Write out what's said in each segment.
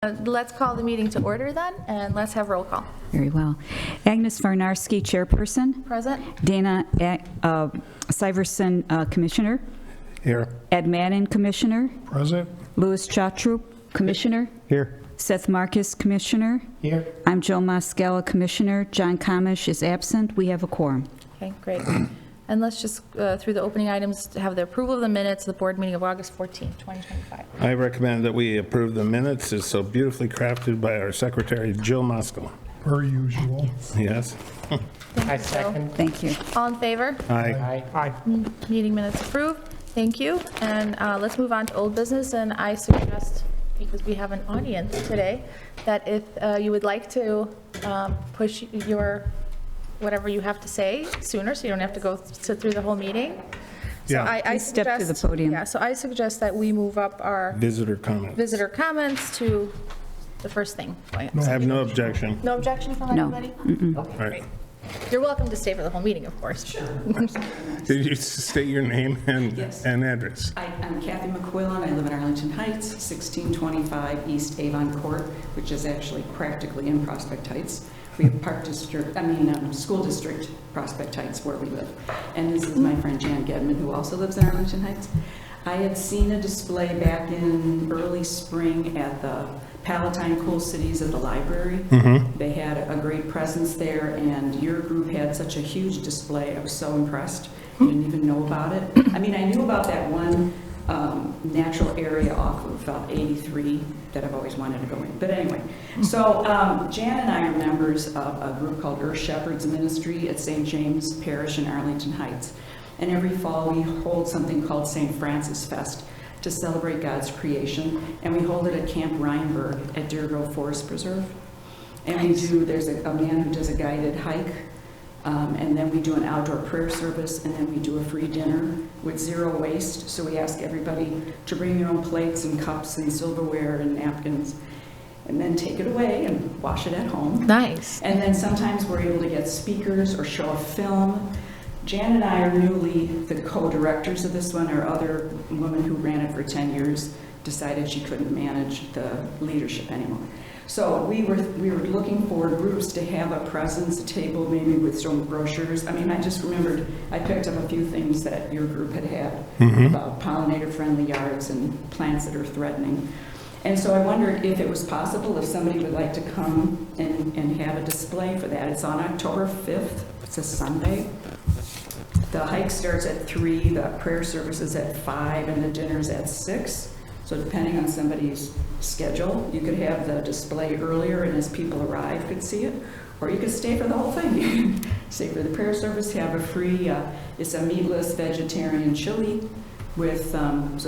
Let's call the meeting to order then, and let's have roll call. Very well. Agnes Varnarski, Chairperson. Present? Dana Syverson, Commissioner. Here. Ed Madden, Commissioner. Present. Louis Chatroop, Commissioner. Here. Seth Marcus, Commissioner. Here. I'm Joe Moscella, Commissioner. John Comish is absent. We have a quorum. Okay, great. And let's just, through the opening items, have the approval of the minutes of the board meeting of August 14th, 2025. I recommend that we approve the minutes as so beautifully crafted by our secretary, Jill Moskal. Per usual. Yes? I second. Thank you. All in favor? Aye. Aye. Meeting minutes approved. Thank you. And let's move on to old business. And I suggest, because we have an audience today, that if you would like to push your whatever you have to say sooner, so you don't have to go sit through the whole meeting. So Yeah. I Step to the suggest, podium. yeah, so I suggest that we move up our Visitor comment. visitor comments to the first thing. I have no objection. No objection from No. anybody? Okay, Right. great. You're welcome to stay for the whole meeting, of course. Sure. Did you state your name Yes. and address? I'm Kathy McQuillan. I live in Arlington Heights, 1625 East Avon Court, which is actually practically in Prospect Heights. We have school district Prospect Heights where we live. And this is my friend Jan Gedman, who also lives in Arlington Heights. I had seen a display back in early spring at the Palatine Cool Cities at the library. They had a great presence there, and your group had such a huge display. I was so impressed. I didn't even know about it. I mean, I knew about that one natural area off of 83 that I've always wanted to go in. But anyway, so Jan and I are members of a group called Earth Shepherds Ministry at St. James Parish in Arlington Heights. And every fall we hold something called St. Francis Fest to celebrate God's creation. And we hold it at Camp Reinberg at Deer Grove Forest Preserve. And there's a man who does a guided hike. And then we do an outdoor prayer service, and then we do a free dinner with zero waste. So we ask everybody to bring their own plates and cups and silverware and napkins, and then take it away and wash it at home. Nice. And then sometimes we're able to get speakers or show a film. Jan and I are newly the co-directors of this one. Our other woman who ran it for 10 years decided she couldn't manage the leadership anymore. So we were looking for groups to have a presence, a table maybe with some brochures. I mean, I just remembered I picked up a few things that your group had about pollinator-friendly yards and plants that are threatening. And so I wondered if it was possible, if somebody would like to come and have a display for that. It's on October 5th. It's a Sunday. The hike starts at 3, the prayer service is at 5, and the dinner's at 6. So depending on somebody's schedule, you could have the display earlier and as people arrive could see it, or you could stay for the whole thing. Stay for the prayer service, have a free, it's a meatless vegetarian chili with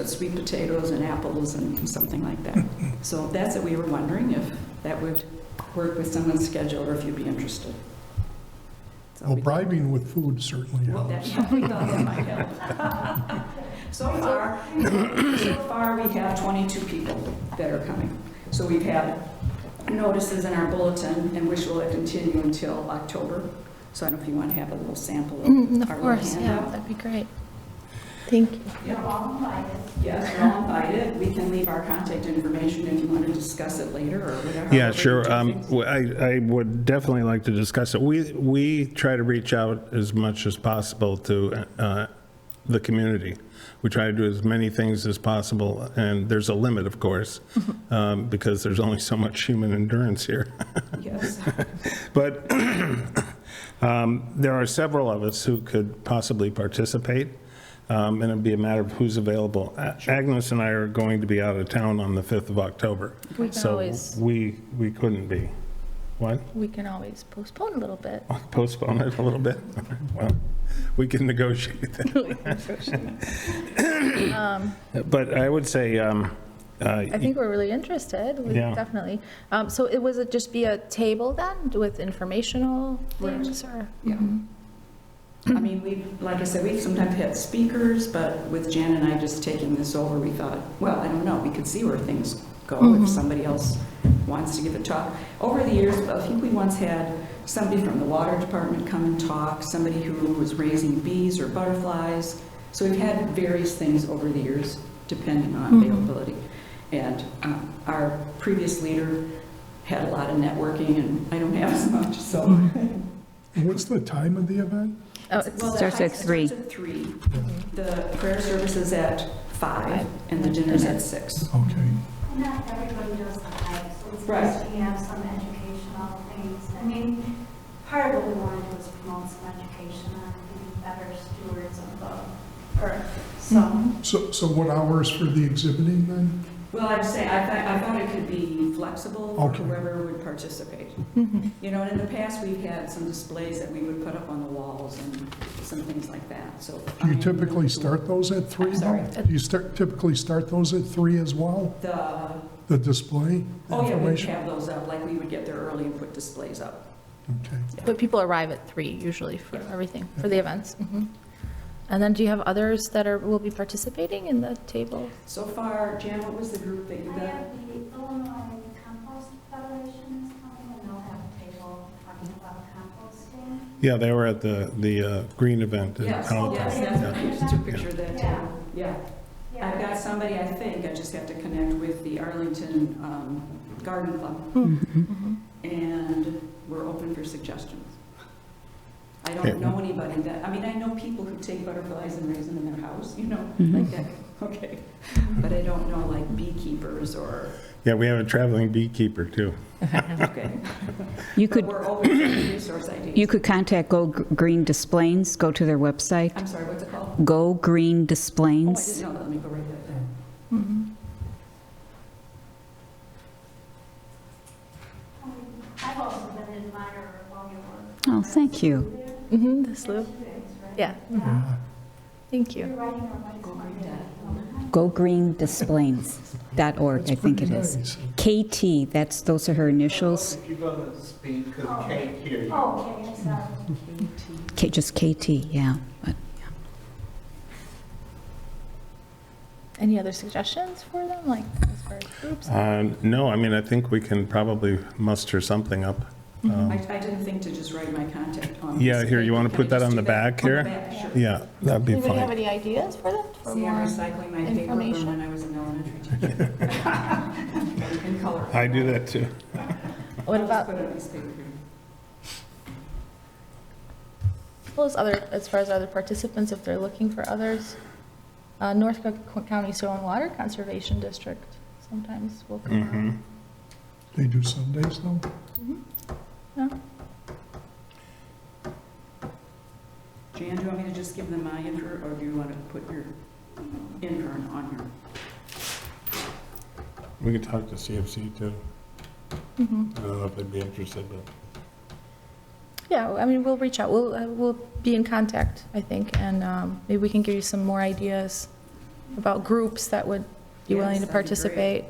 sweet potatoes and apples and something like that. So that's what we were wondering, if that would work with someone's schedule or if you'd be interested. So Well, bribing with food certainly well, helps. we thought that might help. So far we have 22 people that are coming. So we've had notices in our bulletin, and which will continue until October. So I don't know if you want to have a little sample of Of our course, little yeah, handout. that'd be great. Thank you. You're all invited. Yes, you're all invited. We can leave our contact information if you want to discuss it later or whatever. Yeah, sure. I would definitely like to discuss it. We try to reach out as much as possible to the community. We try to do as many things as possible, and there's a limit, of course, because there's only so much human endurance here. Yes. But there are several of us who could possibly participate, and it'd be a matter of who's available. Agnes and I are going to be out of town on the 5th of October. We can So always- we couldn't be. What? We can always postpone a little bit. Postpone it a little bit? Well, we can negotiate that. But I would say, I think we're really interested. We Yeah. definitely. So was it just be a table then with informational things or? Yeah. I mean, like I said, we've sometimes had speakers, but with Jan and I just taking this over, we thought, well, I don't know, we could see where things go if somebody else wants to give a talk. Over the years, I think we once had somebody from the water department come and talk, somebody who was raising bees or butterflies. So we've had various things over the years, depending on availability. And our previous leader had a lot of networking, and I don't have as much, so. And what's the time of the event? Oh, it's Well, the Starts at hike 3. Starts at 3. The prayer service is at 5, and the dinner's at 6. Okay. Not everybody does the hike, so it's Right. nice to have some educational things. I mean, part of what we want to do is promote some education on being better stewards of the earth. So what hours for the exhibiting then? Well, I'd say, I thought it could be flexible for Okay. whoever would participate. You know, and in the past, we've had some displays that we would put up on the walls and some things like that, so. Do you typically start those at 3? I'm sorry? Do you typically start those at 3 as well? The, The display? oh yeah, we'd information? have those up, like we would get there early and put displays up. Okay. But people arrive at 3 usually for everything, for the events. And then do you have others that will be participating in the table? So far, Jan, what was the group that you I got? have the Illinois Compost Federation is coming, and they'll have a table talking about composting. Yeah, they were at the green event. in Yes, Hamilton. yes, that's what I used to picture that Yeah. too. Yeah. I've got somebody, I think, I just have to connect with the Arlington Garden Club. And we're open for suggestions. I Okay. don't know anybody that, I mean, I know people who take butterflies and raise them in their house, you know, like that, okay. But I don't know like beekeepers or, Yeah, we have a traveling beekeeper, too. okay. You But could, we're open for resource ideas. you could contact Go Green Displays, go to their website, I'm sorry, what's it called? Go Green Oh, I Displays. didn't know that, let me go write that down. I've also been an admirer of all your work. Oh, thank you. The slew? Two days, right? Yeah. Thank You're you. writing our bikes on that. GoGreenDisplays.org, I think it is. Nice. KT, those are her initials. If you're going to speak, because I can't hear you. Oh, okay, I'm sorry. Just KT, yeah. But Any other suggestions for them, like as far as groups? No, I mean, I think we can probably muster something up. I didn't think to just write my contact on. Yeah, this here, you paper. want to Can I put that just on do the back On here? the back, sure. Yeah, that'd be Anybody have fine. any ideas for them? For See, I'm more recycling my paper from information? when I was an elementary teacher. In color. I do that, too. What I'll just about, put it on this paper here. as far as other participants, if they're looking for others? Northcote County Soil and Water Conservation District sometimes will come out. They do Sundays though? No? Jan, do you want me to just give them my intern, or do you want to put your intern on here? We could talk to CFC, too. I don't know if they'd be interested, but... Yeah, I mean, we'll reach out. We'll be in contact, I think, and maybe we can give you some more ideas about groups that would be Yes, willing to that'd be great. participate.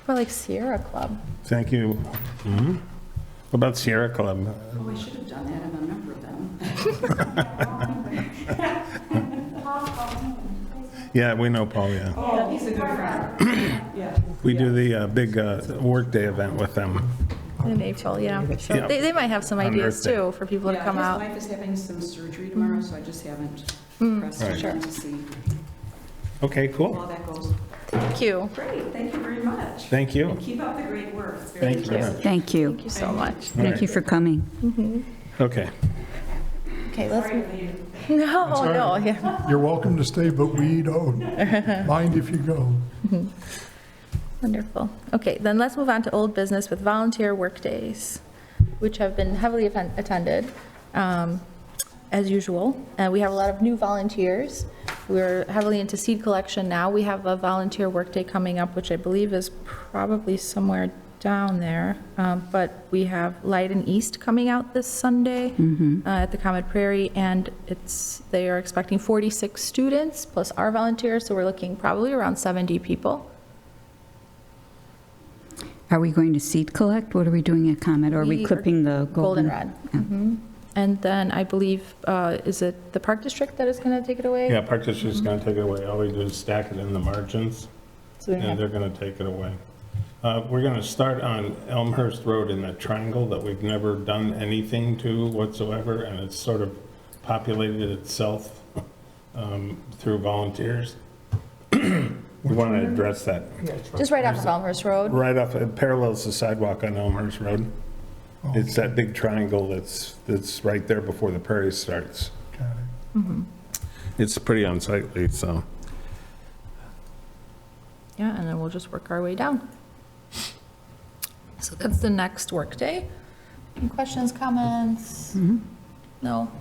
Or like Sierra Club. Thank you. What about Sierra Club? Oh, I should have done that, I'm a member of them. Yeah, we know Paul, yeah. Oh, he's a good friend. Yeah. We do the big workday event with them. In April, yeah. So Yeah. they might have some On ideas Earth Day. too for people to come out. His wife is having some surgery tomorrow, so I just haven't pressed Right. her to see Okay, how cool. that goes. Thank you. Great, thank you very much. Thank you. And keep up the great work. It's very Thank you very impressive. much. Thank you. Thank you so much. Thank you for coming. Okay. Okay, let's, Sorry to leave. no, all right. no, yeah. You're welcome to stay, but we don't mind if you go. Wonderful. Okay, then let's move on to old business with volunteer workdays, which have been heavily attended, as usual. We have a lot of new volunteers. We're heavily into seed collection now. We have a volunteer workday coming up, which I believe is probably somewhere down there. But we have Light and East coming out this Sunday at the Comet Prairie, and they are expecting 46 students plus our volunteers, so we're looking probably around 70 people. Are we going to seed collect? What are we doing at Comet? Or are we We are clipping the golden? Goldenrod. And then I believe, is it the Park District that is going to take it away? Yeah, Park District's going to take it away. All we do is stack it in the margins, So we and have- they're going to take it away. We're going to start on Elmhurst Road in that triangle that we've never done anything to whatsoever, and it's sort of populated itself through volunteers. We want to address that. Just right off of Elmhurst Road. Right off, it parallels the sidewalk on Elmhurst Road. It's that big triangle that's right there before the Prairie starts. Got it. It's pretty unsightly, so. Yeah, and then we'll just work our way down. So that's the next workday. Any questions, comments? No?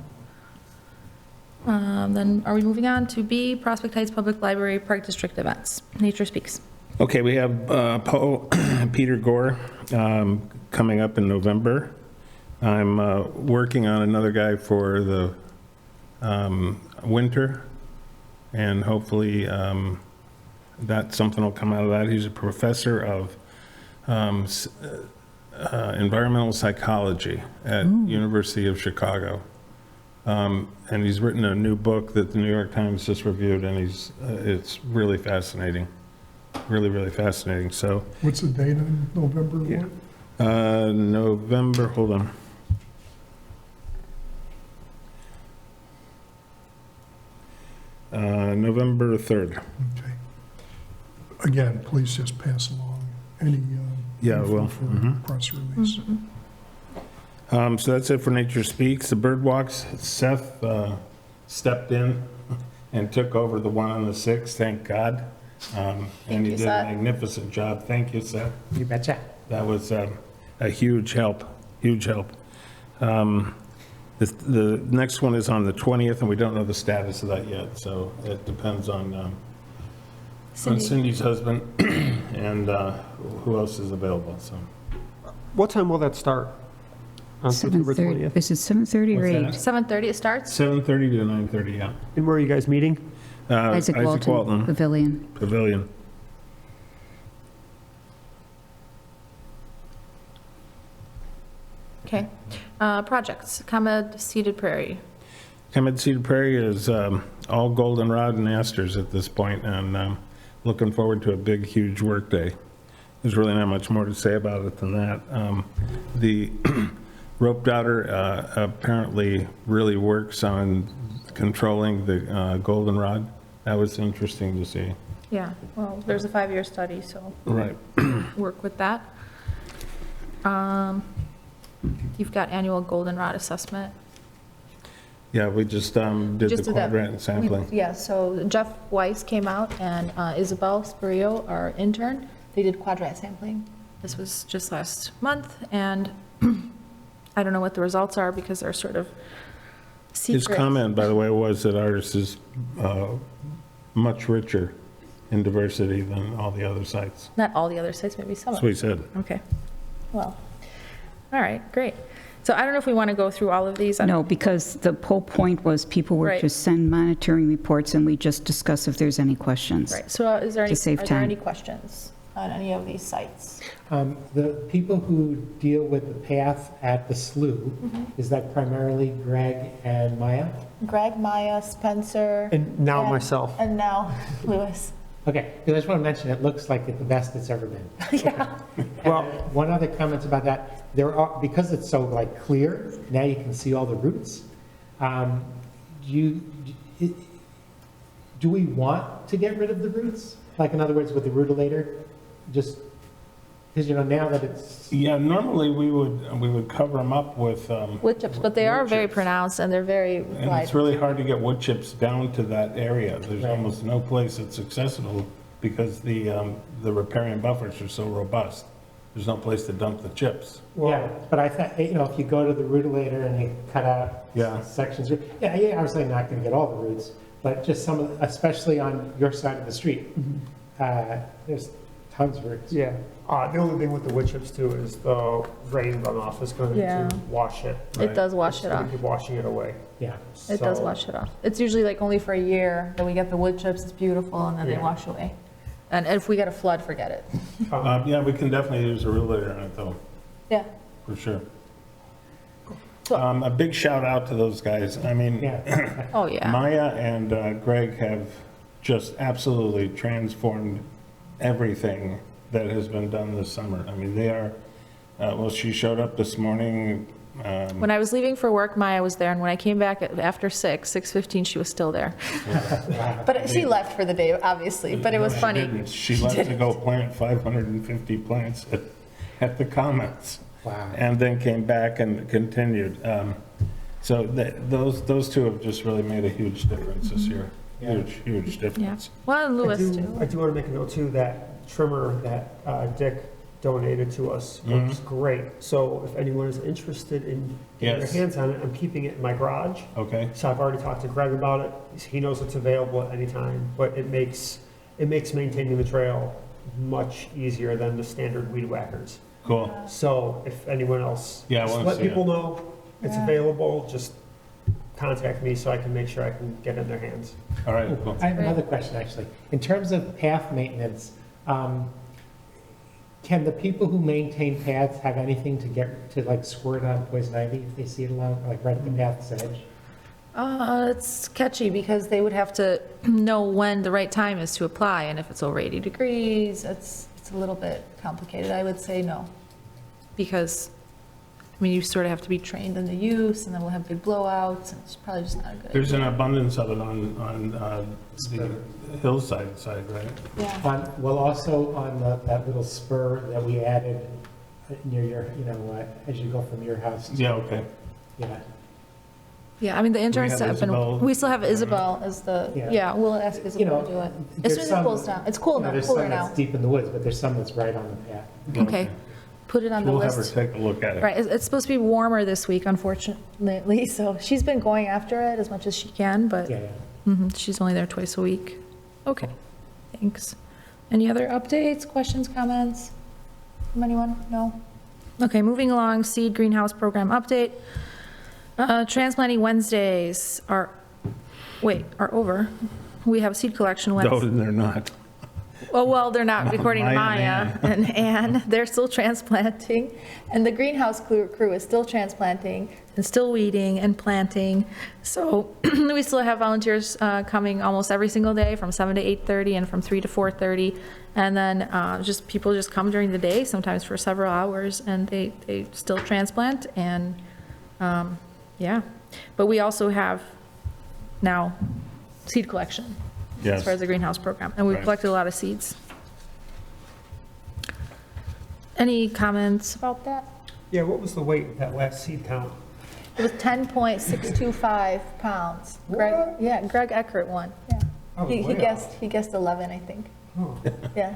Then are we moving on to B, Prospect Heights Public Library Park District events? Nature Speaks. Okay, we have Peter Gore coming up in November. I'm working on another guy for the winter, and hopefully that something will come out of that. He's a professor of environmental psychology at University of Chicago. And he's written a new book that the New York Times just reviewed, and it's really fascinating. Really, really fascinating. So, What's the date in November? yeah. November, hold on. November 3rd. Okay. Again, please just pass along any Yeah, I info will. for Mhm. press release. So that's it for Nature Speaks. The Bird Walks, Seth stepped in and took over the one on the 6th, thank God. And he you, did a Seth. magnificent job. Thank you, Seth. You betcha. That was a huge help, huge help. The next one is on the 20th, and we don't know the status of that yet, so it depends on Cindy's husband and who else is available, so. What time will that start? On September 7:30. 20th? Is it 7:30 or What's 8? that? 7:30 it starts? 7:30 to 9:30, yeah. And where are you guys meeting? Isaac Walton Pavilion. Pavilion. Okay. Projects, ComEd Seeded Prairie. Kemet Cedar Prairie is all goldenrod and asters at this point, and looking forward to a big, huge work day. There's really not much more to say about it than that. The rope daughter apparently really works on controlling the goldenrod. That was interesting to see. Yeah, well, there's a 5-year study, so Right. work with that. You've got annual goldenrod assessment. Yeah, we just did the Just did that. quadrant sampling. Yeah, so Jeff Weiss came out and Isabel Sparillo, our intern, they did quadrant sampling. This was just last month, and I don't know what the results are because they're sort of secret. His comment, by the way, was that ours is much richer in diversity than all the other sites. Not all the other sites, maybe some of That's what he said. Okay, well, all right, great. So I don't know if we want to go through all of these. No, because the whole point was people were Right. to send monitoring reports, and we just discuss if there's any questions. Right, so is there any, To save are there time. any questions on any of these sites? The people who deal with the path at the slough, is that primarily Greg and Maya? Greg, Maya, Spencer. And now myself. And now Lewis. Okay, because I just want to mention, it looks like the best it's ever been. Yeah. Well- One other comment about that, there are, because it's so like clear, now you can see all the roots. Do we want to get rid of the roots? Like, in other words, with the rutilator, just, because, you know, now that it's, Yeah, normally we would cover them up with. Wood chips, but they are wood very chips. pronounced and they're very And wide. it's really hard to get wood chips down to that area. There's Right. almost no place that's accessible because the riparian buffers are so robust. There's no place to dump the chips. yeah, but I thought, you know, if you go to the rutilator and you cut out Yeah. sections, yeah, obviously not going to get all the roots, but just some, especially on your side of the street, there's tons of roots. Yeah. The only thing with the wood chips too is the rain runoff is going Yeah. to wash it. It does wash It's it gonna off. keep washing it away. Yeah. It does So- wash it off. It's usually like only for a year that we get the wood chips, it's beautiful, and then they Yeah. wash away. And if we get a flood, forget it. Yeah, we can definitely use a roulator on it though, Yeah. for sure. So- A big shout out to those guys. I mean, Yeah. Oh, yeah. Maya and Greg have just absolutely transformed everything that has been done this summer. I mean, they are, well, she showed up this morning When I was leaving for work, Maya was there, and when I came back after 6:15, she was still there. But she left for the day, obviously, but it was funny. She left to go plant 550 plants at the Commons. Wow. And then came back and continued. So those two have just really made a huge difference this year. Huge Yeah, difference. well, and Lewis too. I do want to make a note too, that trimmer that Dick donated to us works great. So if anyone is interested in getting Yes. their hands on it, I'm keeping it in my garage. Okay, So I've already talked to Greg about it. He knows it's available at any time, but it makes maintaining the trail much easier than the standard weed whackers. cool. So if anyone else, Yeah, I just wanna let see it. people know it's Yeah. available, just contact me so I can make sure I can get in their hands. All right, cool. I have another question, actually. In terms of path maintenance, can the people who maintain paths have anything to like squirt on poison ivy if they see it along, like right at the path's edge? It's catchy because they would have to know when the right time is to apply, and if it's over 80 degrees, it's a little bit complicated. I would say no, because, I mean, you sort of have to be trained in the use, and then we'll have big blowouts, and it's probably just not a good There's idea. an abundance of it on the hillside side, right? Yeah, Well, also on that little spur that we added near your, as you go from your house to, Yeah, okay. yeah. yeah, I mean, the interns have have been, Isabel? we still have Isabel as the, Yeah. yeah, we'll ask You Isabel know, to do it. As there's soon as it some- cools down, it's cool now, There's cooler some now. that's deep in the woods, but there's some that's right on the path. Okay, put it on the We'll have her list. take a look at it. Right, it's supposed to be warmer this week, unfortunately, so she's been going after it as much as she can, but Yeah, yeah. she's only there twice a week. Okay, thanks. Any other updates, questions, comments from anyone? No? Okay, moving along, seed greenhouse program update. Transplanting Wednesdays are over. We have seed collection No, Wednesday. they're not. Oh, well, they're not, according to Maya Maya and Ann, they're still transplanting, and the greenhouse crew is still transplanting, and still weeding and planting. So we still have volunteers coming almost every single day from 7 to 8:30 and from 3 to 4:30. And then people just come during the day, sometimes for several hours, and they still transplant, and yeah. But we also have now seed collection. As Yes. far as the greenhouse program, and we've Right. collected a lot of seeds. Any comments about that? Yeah, what was the weight of that last seed count? It was 10.625 pounds. Greg, What? yeah, Greg Eckert won, yeah. I was He way guessed 11, I think, Oh. yeah.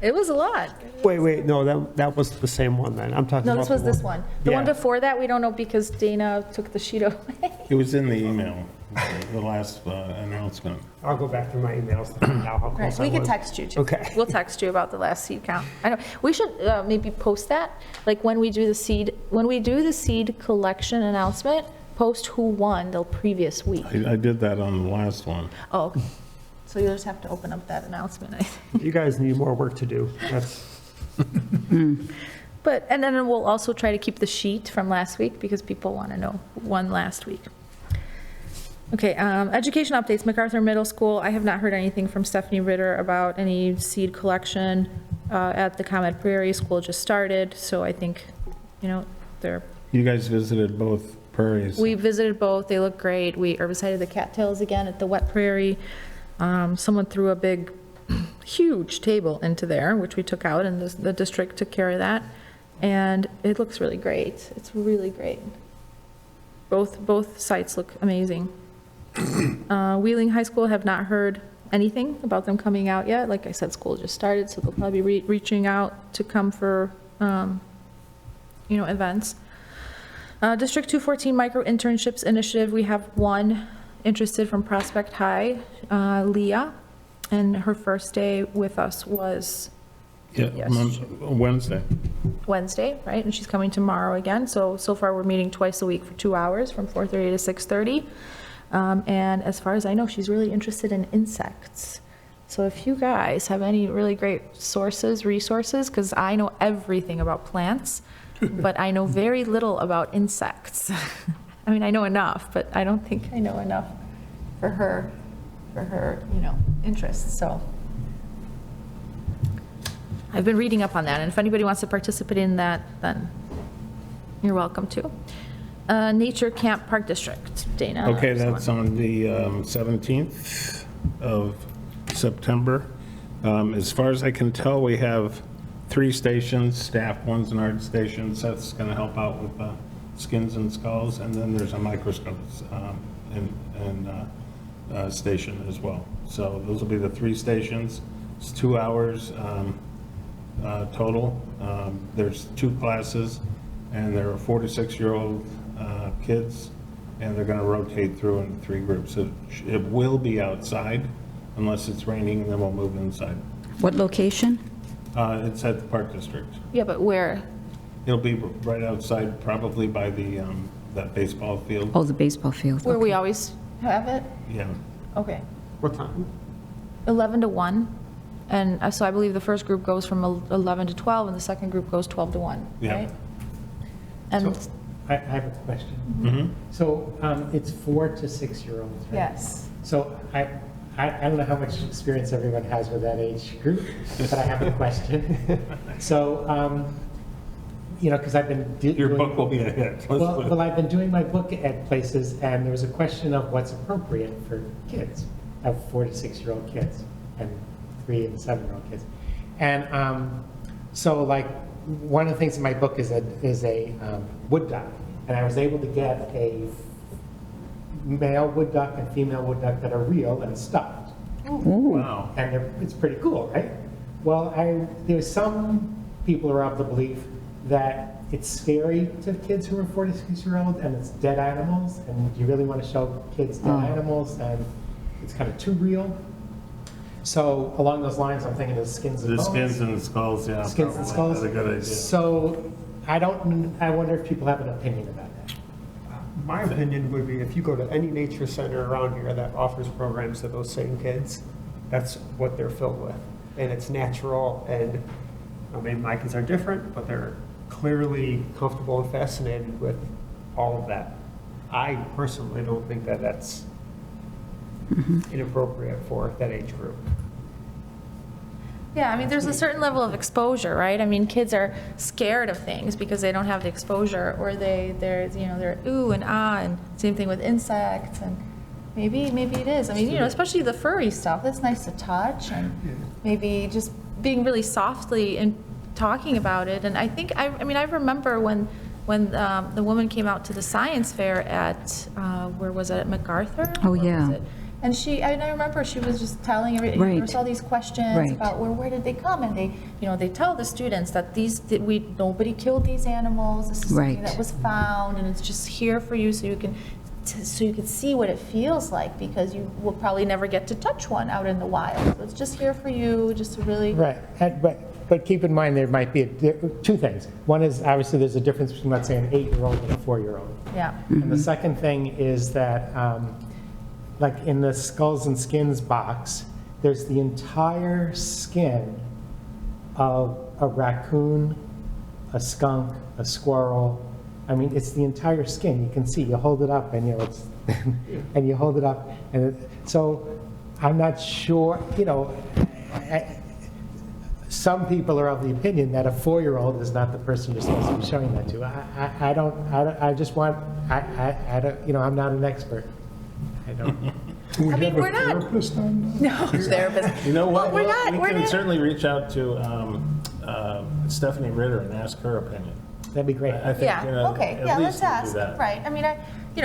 It was a lot. Wait, no, that was the same one then. I'm talking No, about this was the this one. The one Yeah. before that, we don't know because Dana took the sheet away. It was in the email, the last announcement. I'll go back through my emails to find out how Right, close I we was. can text you too. Okay. We'll text you about the last seed count. I know, we should maybe post that, like when we do the seed collection announcement, post who won the previous week. I did that on the last one. Oh, okay. So you'll just have to open up that announcement, I think. You guys need more work to do. That's, But, and then we'll also try to keep the sheet from last week because people want to know who won last week. Okay, education updates, MacArthur Middle School. I have not heard anything from Stephanie Ritter about any seed collection at the Comet Prairie. School just started, so I think, they're, You guys visited both prairies. we visited both, they look great. We herbicided the cattails again at the wet prairie. Someone threw a big, huge table into there, which we took out, and the district took care of that. And it looks really great. It's really great. Both sites look amazing. Wheeling High School, have not heard anything about them coming out yet. Like I said, school just started, so they'll probably be reaching out to come for, events. District 214 Micro Internships Initiative, we have one interested from Prospect High, Leah, and her first day with us was Yeah, Yes. Wednesday. Wednesday, right? And she's coming tomorrow again. So far, we're meeting twice a week for 2 hours, from 4:30 to 6:30. And as far as I know, she's really interested in insects. So if you guys have any really great resources, because I know everything about plants, but I know very little about insects. I mean, I know enough, but I don't think I know enough for her, interests, so. I've been reading up on that, and if anybody wants to participate in that, then You're welcome to. Nature Camp Park District, Dana. Okay, or someone. that's on the 17th of September. As far as I can tell, we have 3 stations, staff, one's an art station. Seth's going to help out with skins and skulls, and then there's a microscopes station as well. So those will be the 3 stations. It's 2 hours total. There's 2 classes, and there are 4 to 6-year-old kids, and they're going to rotate through in 3 groups. It will be outside unless it's raining, and then we'll move inside. What location? It's at the Park District. Yeah, but where? It'll be right outside, probably by the, that baseball field. Oh, the baseball field. Where we Okay. always have it? Yeah. Okay. What time? 11 to 1. And so I believe the first group goes from 11 to 12, and the second group goes 12 to 1, Yeah. right? And, So, I have a question. Mhm. So it's 4 to 6-year-olds, right? yes. So I don't know how much experience everyone has with that age group, but I have a question. So, because I've been. Your book will be a hit. Let's put it- Well, I've been doing my book at places, and there was a question of what's appropriate for kids, of 4 to 6-year-old kids, and 3 and 7-year-old kids. And so, like, one of the things in my book is a wood duck, and I was able to get a male wood duck and female wood duck that are real and stuffed, Wow. and it's pretty cool, right? Well, there's some people who are of the belief that it's scary to kids who are 4 to 6-year-old, and it's dead animals, and you really want to show kids dead animals, and it's kind of too real. So along those lines, I'm thinking of skins and The bones. skins and the skulls, yeah. Skins and probably. skulls. That's a good idea. So I wonder if people have an opinion about that. My opinion would be if you go to any nature center around here that offers programs to those same kids, that's what they're filled with. And it's natural, and I mean, my kids are different, but they're clearly comfortable and fascinated with all of that. I personally don't think that that's inappropriate for that age group. Yeah, I mean, there's a certain level of exposure, right? I mean, kids are scared of things because they don't have the exposure, or they're ooh and ah, and same thing with insects, and maybe it is. I mean, especially the furry stuff, that's nice to touch, and maybe just being really softly and talking about it. And I think, I remember when the woman came out to the science fair at, where was it, at MacArthur? Oh, Where yeah. was it? And I remember she was just telling everybody, Right. there's all these questions Right. about where did they come? And they tell the students that nobody killed these animals. This is something Right. that was found, and it's just here for you so you can see what it feels like, because you will probably never get to touch one out in the wild. So it's just here for you, just to really. Right, but keep in mind, there might be 2 things. One is, obviously, there's a difference between, let's say, an 8-year-old and a 4-year-old. Yeah. And the second thing is that, like in the skulls and skins box, there's the entire skin of a raccoon, a skunk, a squirrel. I mean, it's the entire skin. You can see, you hold it up, and it's, and you hold it up, and so I'm not sure, some people are of the opinion that a 4-year-old is not the person you're supposed to be showing that to. I don't, I'm not an expert. I don't. Can we I mean, have a we're not- therapist on that? No, therapist. You know what? Well, we're not- We we're can not- certainly reach out to Stephanie Ritter and ask her opinion. That'd be great. I think, Yeah, okay, at yeah, least let's we'll do ask, that. right. I mean,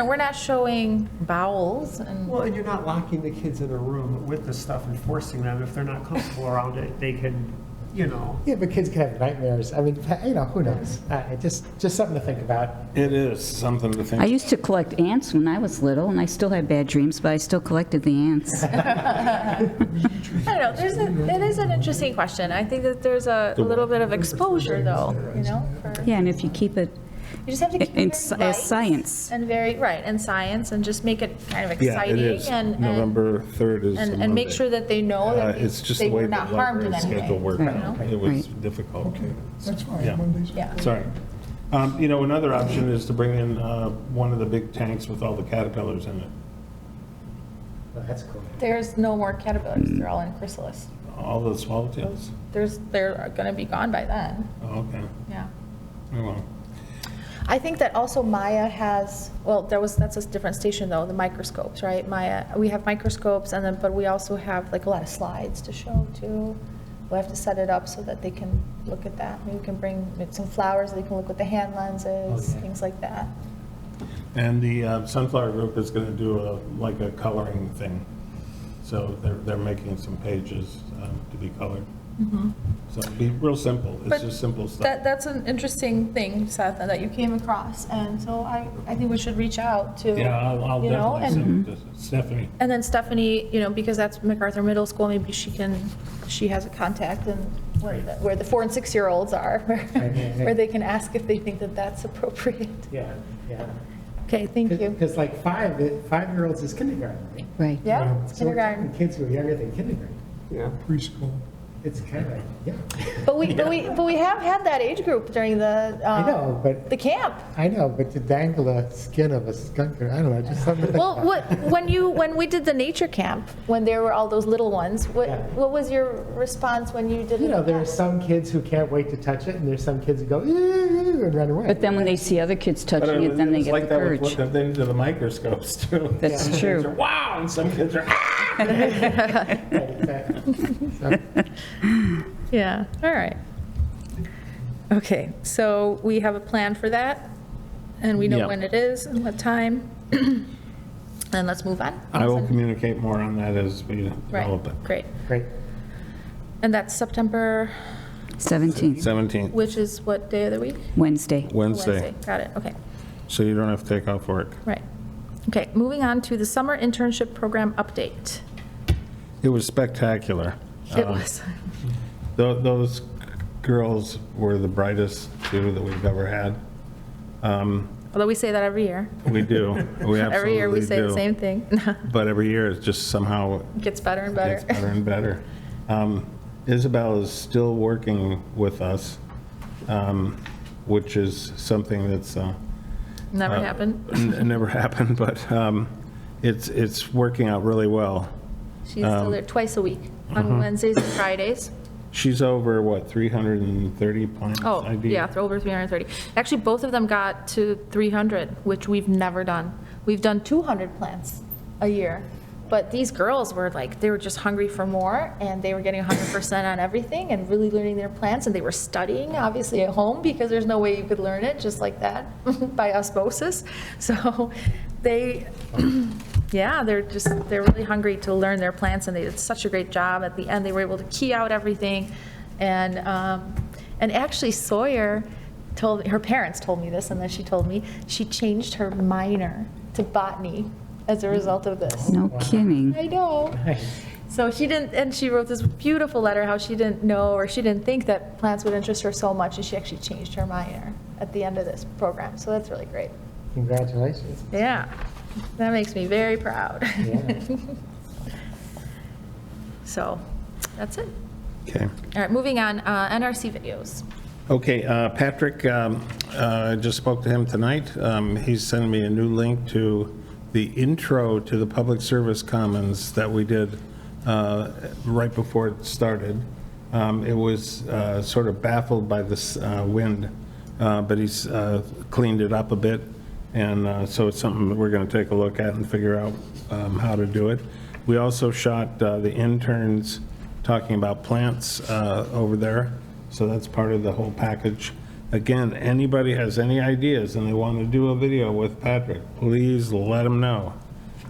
we're not showing bowels and. Well, and you're not locking the kids in a room with this stuff and forcing them. If they're not comfortable around it, they can, Yeah, but kids can have nightmares. I mean, who knows? Just something to think about. It is something to think. I used to collect ants when I was little, and I still had bad dreams, but I still collected the ants. I don't know, it is an interesting question. I think that there's a little bit of exposure, though, for. Yeah, and if you keep it You just have to keep in it very light as science. and and science, and just make it kind of Yeah, exciting, it is. and November 3rd is a and make Monday. sure that they know that It's just they the way were the not harmed in library any schedule way. worked you out. know? It was Right. difficult. Okay, that's fine, Yeah. Mondays. Yeah. Sorry. Another option is to bring in one of the big tanks with all the caterpillars in it. Well, that's cool. There's no more caterpillars. They're all in chrysalis. All the swallowtails? They're going to be gone by then. Oh, okay. Yeah. Oh, well. I think that also Maya has, well, that's a different station though, the microscopes, right? Maya, we have microscopes and then, but we also have like a lot of slides to show too. We have to set it up so that they can look at that. Maybe we can bring some flowers, they can look with the hand lenses, things like that. And the Sunflower Group is going to do like a coloring thing. So they're making some pages to be colored. So it'll be real simple. It's But just simple stuff. That's an interesting thing, Seth, that you came across. And so I think we should reach out to, Yeah, I'll you know, definitely and, send it to Stephanie. and then Stephanie, you know, because that's MacArthur Middle School, maybe she has a contact and where the 4 and 6-year-olds are, where they can ask if they think that that's appropriate. Yeah, yeah. Okay, thank you. Because like 5-year-olds is kindergarten, right? Right. Yeah, So we're kindergarten. talking kids who are younger than kindergarten. Yeah. Preschool. It's kind of, yeah. But we have had that age group during the, I know, but, the camp. I know, but to dangle a skin of a skunk, or I don't know, just something. Well, when we did the nature camp, when there were all those little ones, Yeah. what was your response when you did it? You know, there are some kids who can't wait to touch it, and there's some kids who go, "Ew," and run away. But then when they see other kids touching it, then they get the It's courage. like that with into the microscopes too. That's Some kids true. are, wow, and some kids are, Right, exactly. So, Yeah, all right. Okay, so we have a plan for that, and we know Yep. when it is and what time. And let's move on. I will communicate more on that as we Right, develop it. great. Great. And that's September, 17th, 17th, which is what day of the week? Wednesday. Wednesday, Got it, okay, so you don't have to take off work. right. Okay, moving on to the summer internship program update. It was spectacular. It was. Those girls were the brightest two that we've ever had. Although we say that every year. We do. We absolutely do. Every year we say the same thing. But every year it just somehow It gets better and gets better. better and better. Isabel is still working with us, which is something that's Never happened. never happened, but it's working out really well. She's still there twice a week, on Wednesdays and Fridays. She's over, what, 330 plants? Oh, ID? yeah, over 330. Actually, both of them got to 300, which we've never done. We've done 200 plants a year. But these girls were like, they were just hungry for more, and they were getting 100% on everything and really learning their plants, and they were studying, obviously, at home, because there's no way you could learn it just like that by osmosis. So they, yeah, they're really hungry to learn their plants, and they did such a great job. At the end, they were able to key out everything. And actually Sawyer her parents told me this, and then she told me she changed her minor to botany as a result of this. No kidding. I know. So she didn't, and she wrote this beautiful letter how she didn't know, or she didn't think that plants would interest her so much, and she actually changed her minor at the end of this program. So that's really great. Congratulations. Yeah, that makes me very proud. Yeah. So that's it. Okay. All right, moving on, NRC videos. Okay, Patrick, I just spoke to him tonight. He's sending me a new link to the intro to the Public Service Commons that we did right before it started. It was sort of baffled by this wind, but he's cleaned it up a bit, and so it's something that we're going to take a look at and figure out how to do it. We also shot the interns talking about plants over there, so that's part of the whole package. Again, anybody has any ideas and they want to do a video with Patrick, please let them know.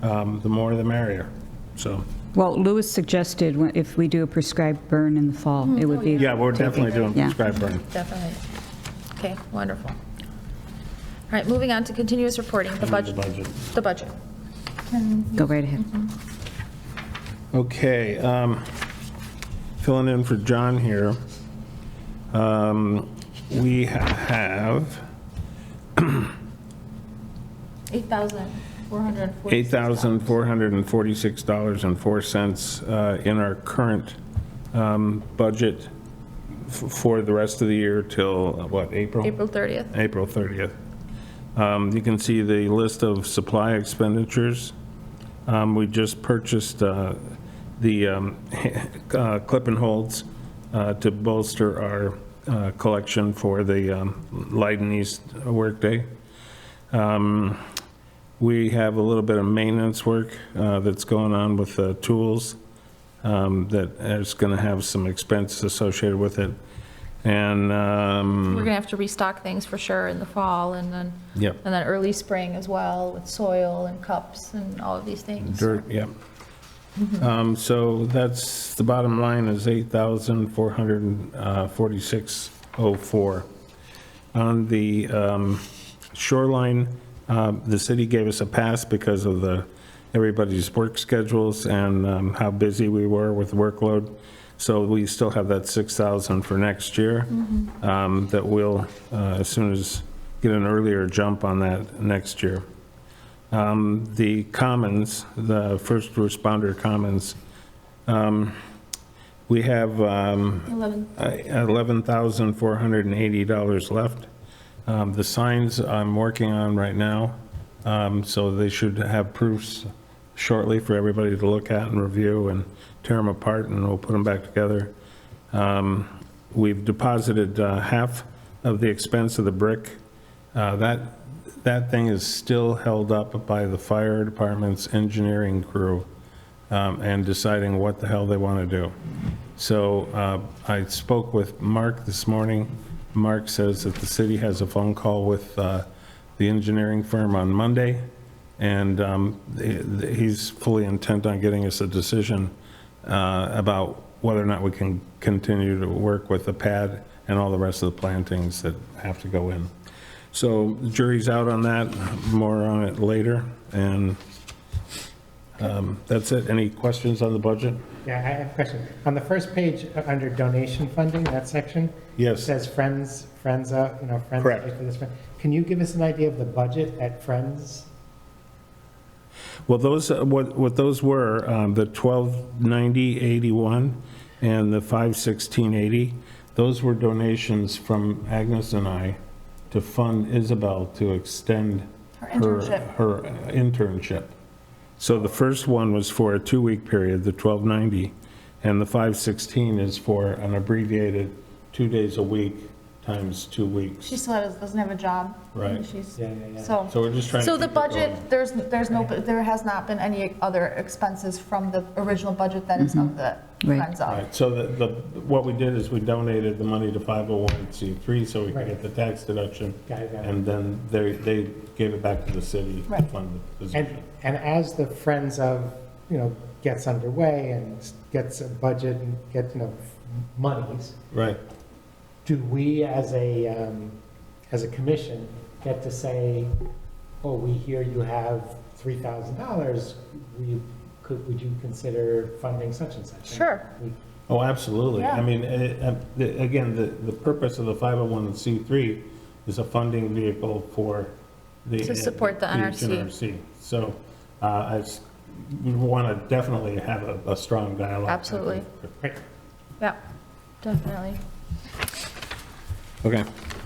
The more the merrier, so. Well, Louis suggested if we do a prescribed burn in the fall, it would be. Yeah, we're definitely doing Yeah. prescribed burn. Definitely. Okay, wonderful. All right, moving on to continuous reporting, the budget. The budget. Go right ahead. Okay, filling in for John here. We have $8,446.04 in our current budget for the rest of the year till, what, April? April 30th. April 30th. You can see the list of supply expenditures. We just purchased the clip and holds to bolster our collection for the Leiden East workday. We have a little bit of maintenance work that's going on with the tools that is going to have some expense associated with it. And, We're going to have to restock things for sure in the fall, and then yep, early spring as well, with soil and cups and all of these things. dirt, yep. So that's, the bottom line is $8,446.04. On the shoreline, the city gave us a pass because of everybody's work schedules and how busy we were with workload. So we still have that 6,000 for next year, that we'll, as soon as, get an earlier jump on that next year. The commons, the first responder commons, we have 11,480 left. The signs I'm working on right now, so they should have proofs shortly for everybody to look at and review and tear them apart, and we'll put them back together. We've deposited half of the expense of the brick. That thing is still held up by the fire department's engineering crew and deciding what the hell they want to do. So I spoke with Mark this morning. Mark says that the city has a phone call with the engineering firm on Monday, and he's fully intent on getting us a decision about whether or not we can continue to work with the pad and all the rest of the plantings that have to go in. So the jury's out on that, more on it later, and that's it. Any questions on the budget? Yeah, I have a question. On the first page, under donation funding, that section, it Yes. says Friends, Friends Correct. pay for this. Can you give us an idea of the budget at Friends? Well, those, what those were, the 1290.81 and the 516.80, those were donations from Agnes and I to fund Isabel to extend her internship. So the first one was for a 2-week period, the 1290, and the 516 is for an abbreviated 2 days a week times 2 weeks. She still doesn't have a job. Right. She's, Yeah. so. So we're just trying to So the keep it going. budget, there has not been any other expenses from the original budget that is of the Right. Friends of. Right, so what we did is we donated the money to 501c3 so we could Right. get the tax deduction, Got it. and then they gave it back to the city to Right. fund the And, position. and as the Friends of, gets underway and gets a budget and gets, monies, Right, do we as a commission get to say, oh, we hear you have $3,000, would you consider funding such and such? Sure. oh, absolutely. Yeah. I mean, again, the purpose of the 501c3 is a funding vehicle for the. To support the NRC. So we want to definitely have a strong dialogue. Absolutely. Right. Yeah, definitely. Okay,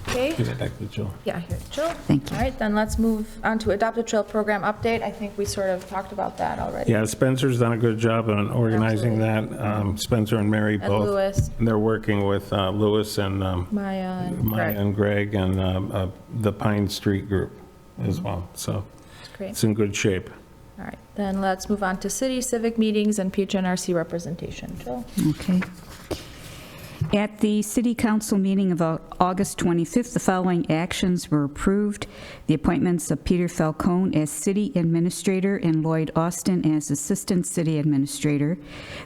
Okay, give it back to Jill. yeah, here, Jill. Thank you. All right, then let's move on to Adopt a Trail program update. I think we sort of talked about that already. Yeah, Spencer's done a good job on organizing that. Spencer and Mary And both. Lewis, And they're working with Lewis and Maya, and Maya Greg. and Greg and the Pine Street group as well. So That's great. it's in good shape. All right, then let's move on to city civic meetings and PHNRC representation. Jill? Okay. At the City Council meeting of August 25th, the following actions were approved. The appointments of Peter Falcone as City Administrator and Lloyd Austin as Assistant City Administrator.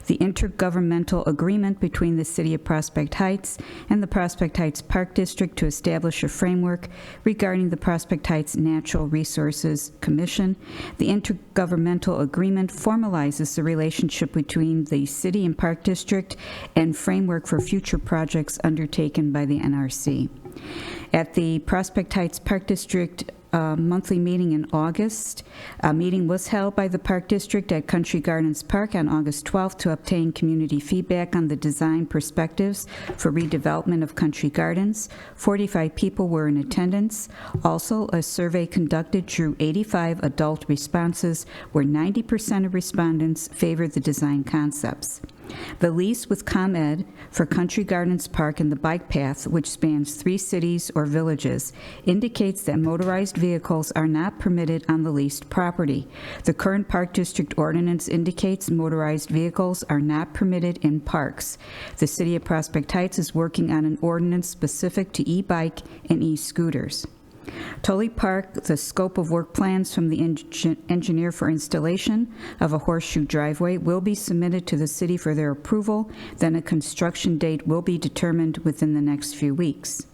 The intergovernmental agreement between the City of Prospect Heights and the Prospect Heights Park District to establish a framework regarding the Prospect Heights Natural Resources Commission. The intergovernmental agreement formalizes the relationship between the City and Park District and framework for future projects undertaken by the NRC. At the Prospect Heights Park District monthly meeting in August, a meeting was held by the Park District at Country Gardens Park on August 12th to obtain community feedback on the design perspectives for redevelopment of Country Gardens. 45 people were in attendance. Also, a survey conducted drew 85 adult responses, where 90% of respondents favored the design concepts. The lease with ComEd for Country Gardens Park and the bike path, which spans 3 cities or villages, indicates that motorized vehicles are not permitted on the leased property. The current Park District ordinance indicates motorized vehicles are not permitted in parks. The City of Prospect Heights is working on an ordinance specific to e-bike and e-scooters. Tully Park, the scope of work plans from the engineer for installation of a horseshoe driveway will be submitted to the city for their approval. Then a construction date will be determined within the next few weeks.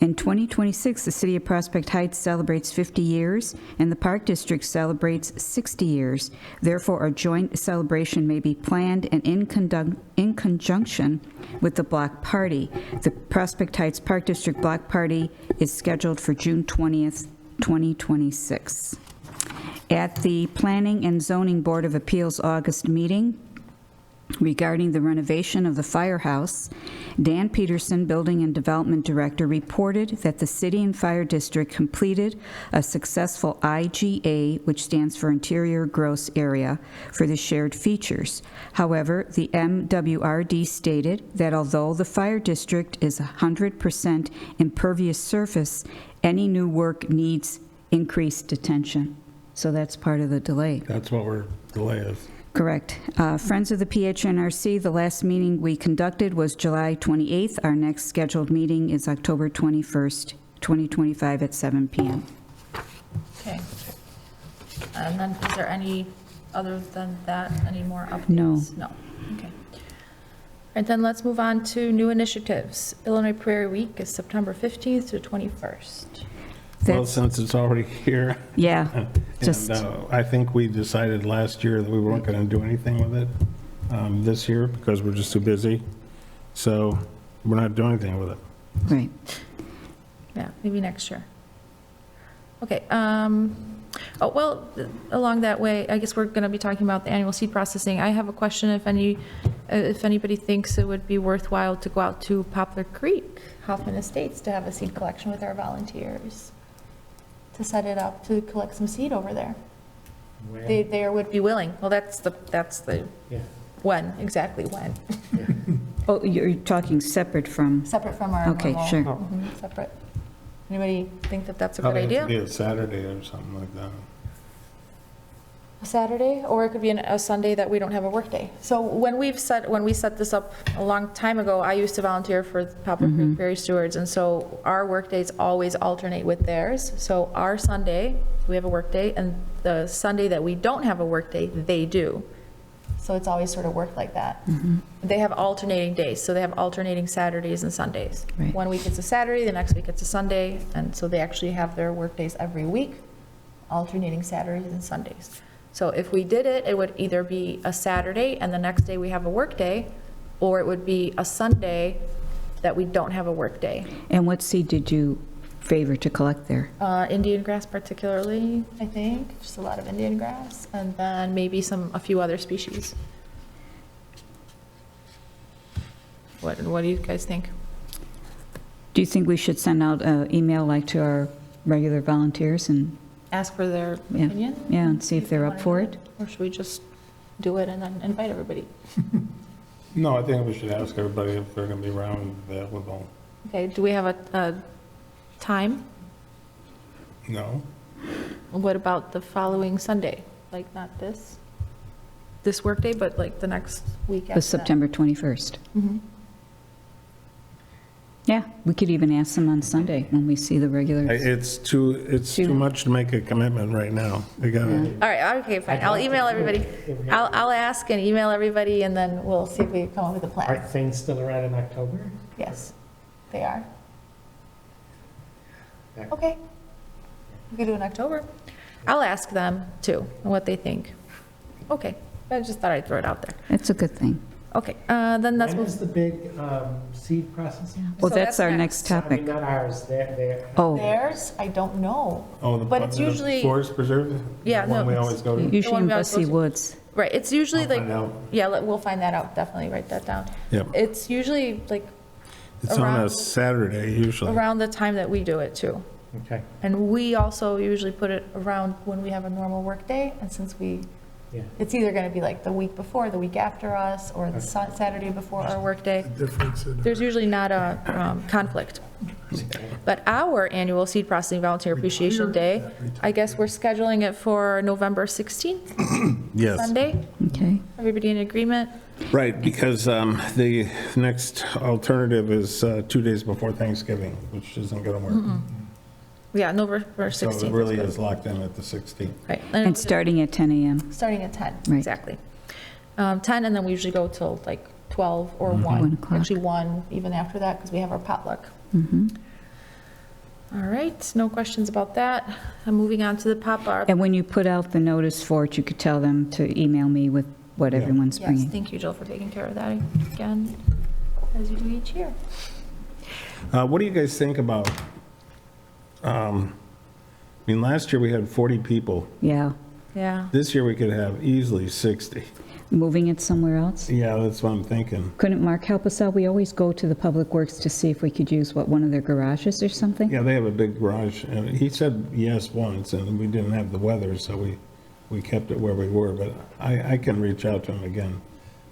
In 2026, the City of Prospect Heights celebrates 50 years, and the Park District celebrates 60 years. Therefore, a joint celebration may be planned and in conjunction with the block party. The Prospect Heights Park District block party is scheduled for June 20th, 2026. At the Planning and Zoning Board of Appeals August meeting, regarding the renovation of the firehouse, Dan Peterson, Building and Development Director, reported that the City and Fire District completed a successful IGA, which stands for Interior Gross Area, for the shared features. However, the MWRD stated that although the Fire District is 100% impervious surface, any new work needs increased attention. So that's part of the delay. That's what our delay is. Correct. Friends of the PHNRC, the last meeting we conducted was July 28th. Our next scheduled meeting is October 21st, 2025 at 7 p.m. Okay. And then is there any, other than that, any more updates? No. No. Okay. And then let's move on to new initiatives. Illinois Prairie Week is September 15th to 21st. Well, That's- since it's already here. Yeah, just, And I think we decided last year that we weren't going to do anything with it this year because we're just too busy. So we're not doing anything with it. right. Yeah, maybe next year. Okay, oh, well, along that way, I guess we're going to be talking about the annual seed processing. I have a question, if anybody thinks it would be worthwhile to go out to Poplar Creek, Hoffman Estates, to have a seed collection with our volunteers, to set it up, to collect some seed over there. They would be willing. Well, that's the Yeah. when, exactly when. Oh, you're talking separate from, Separate from our Okay, normal- sure. Mhm, separate. Anybody think that that's a good Probably have to idea? be a Saturday or something like that. A Saturday, or it could be a Sunday that we don't have a workday. So when we set this up a long time ago, I used to volunteer for Poplar Creek Prairie Stewards, and so our workdays always alternate with theirs. So our Sunday, we have a workday, and the Sunday that we don't have a workday, they do. So it's always sort of worked like that. They have alternating days, so they have alternating Saturdays and Sundays. Right. One week it's a Saturday, the next week it's a Sunday, and so they actually have their workdays every week, alternating Saturdays and Sundays. So if we did it, it would either be a Saturday and the next day we have a workday, or it would be a Sunday that we don't have a workday. and what seed did you favor to collect there? Indian grass particularly, I think, just a lot of Indian grass, and then maybe a few other species. What do you guys think? Do you think we should send out an email like to our regular volunteers and, Ask for their Yeah. opinion? yeah, and see if they're up for it? Or should we just do it and then invite everybody? No, I think we should ask everybody if they're going to be around and available. Okay, do we have a time? No? What about the following Sunday? Like, not this workday, but like the next week after The that? September 21st. Mhm. Yeah, we could even ask them on Sunday when we see the regulars. It's too much to make a commitment right now. We got to, All right, okay, fine. I'll email everybody. I'll ask and email everybody, and then we'll see if we come up with a Are plan. things still around in October? Yes, they are. Yeah. Okay. We could do it in October. I'll ask them, too, what they think. Okay, I just thought I'd throw it out there. That's a good thing. Okay, then let's When move. is the big seed processing? Well, So that's that's our next. next I mean, topic. not ours, they're. Oh, Theirs, I don't know. oh, But it's the usually- Forest Preserve? Yeah, The one no, we it's- always go to? usually one in we always go Bussey to. Woods. Right, it's usually I'll like, find out. yeah, we'll find that out, definitely write that down. Yep. It's usually like It's on a around- Saturday usually. around the time that we do it, too. Okay. And we also usually put it around when we have a normal workday, and since we Yeah. It's either going to be like the week before, the week after us, or the Saturday before our workday. Difference in. There's usually not a conflict. But our annual Seed Processing Volunteer Appreciation Day, I guess we're scheduling it for November 16th, Yes. Sunday. Okay. Everybody in agreement? Right, because the next alternative is 2 days before Thanksgiving, which isn't going to work. Yeah, November So 16th. it really good. is locked in at the 16th. Right. And starting at 10 a.m. Starting at 10, Right. exactly. 10, and then we usually go till like 12 or 1 1. o'clock. Actually 1 even after that, because we have our potluck. Mhm. All right, no questions about that. I'm moving on to the pop-up. And when you put out the notice for it, you could tell them to email me with what Yeah. everyone's Yes, bringing. thank you, Jill, for taking care of that again, as you do each year. What do you guys think about, I mean, last year we had 40 people. Yeah. Yeah. This year we could have easily 60. Moving it somewhere else? Yeah, that's what I'm thinking. Couldn't Mark help us out? We always go to the Public Works to see if we could use, one of their garages or something? Yeah, they have a big garage, and he said yes once, and we didn't have the weather, so we kept it where we were, but I can reach out to him again.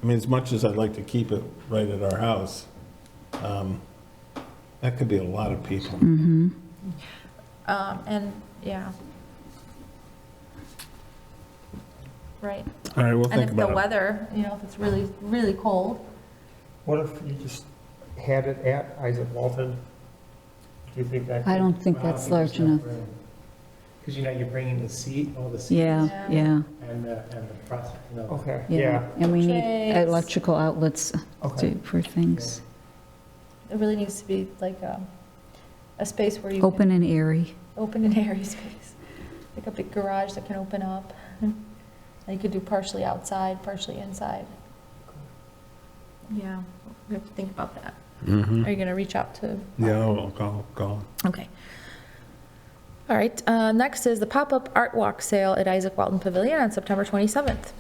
I mean, as much as I'd like to keep it right at our house, that could be a lot of people. And, yeah. Right. All right, we'll And think if the about it. weather, if it's really, really cold, What if you just had it at Isaac Walton? Do you think that? I don't think that's large enough. Because you're bringing the seat, all the seats. Yeah, yeah, And the process, Okay, yeah. yeah, And we need Trays. electrical outlets okay. for things. it really needs to be like a space where you Open and airy. can open and airy space. Like a big garage that can open up. And you could do partially outside, partially inside. Yeah, we have to think about that. Mhm. Are you going to reach out to? Yeah, I'll call. Okay. All right, next is the pop-up art walk sale at Isaac Walton Pavilion on September 27th.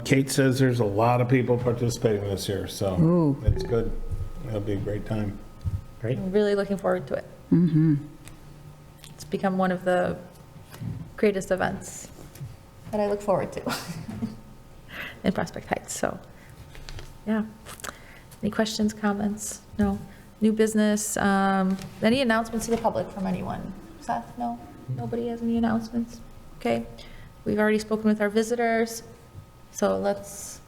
Kate says there's a lot of people participating this year, so Ooh. it's good. It'll be a great time. Great. I'm really looking forward to it. Mm-hmm. It's become one of the greatest events that I look forward to in Prospect Heights, so, yeah. Any questions, comments? No? New business? Any announcements to the public from anyone? Seth, no? Nobody has any announcements? Okay. We've already spoken with our visitors, so let's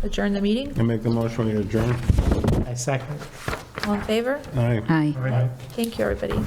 adjourn the meeting. I make the motion to adjourn. I second. All in favor? Aye. Aye. All right. Thank you, everybody.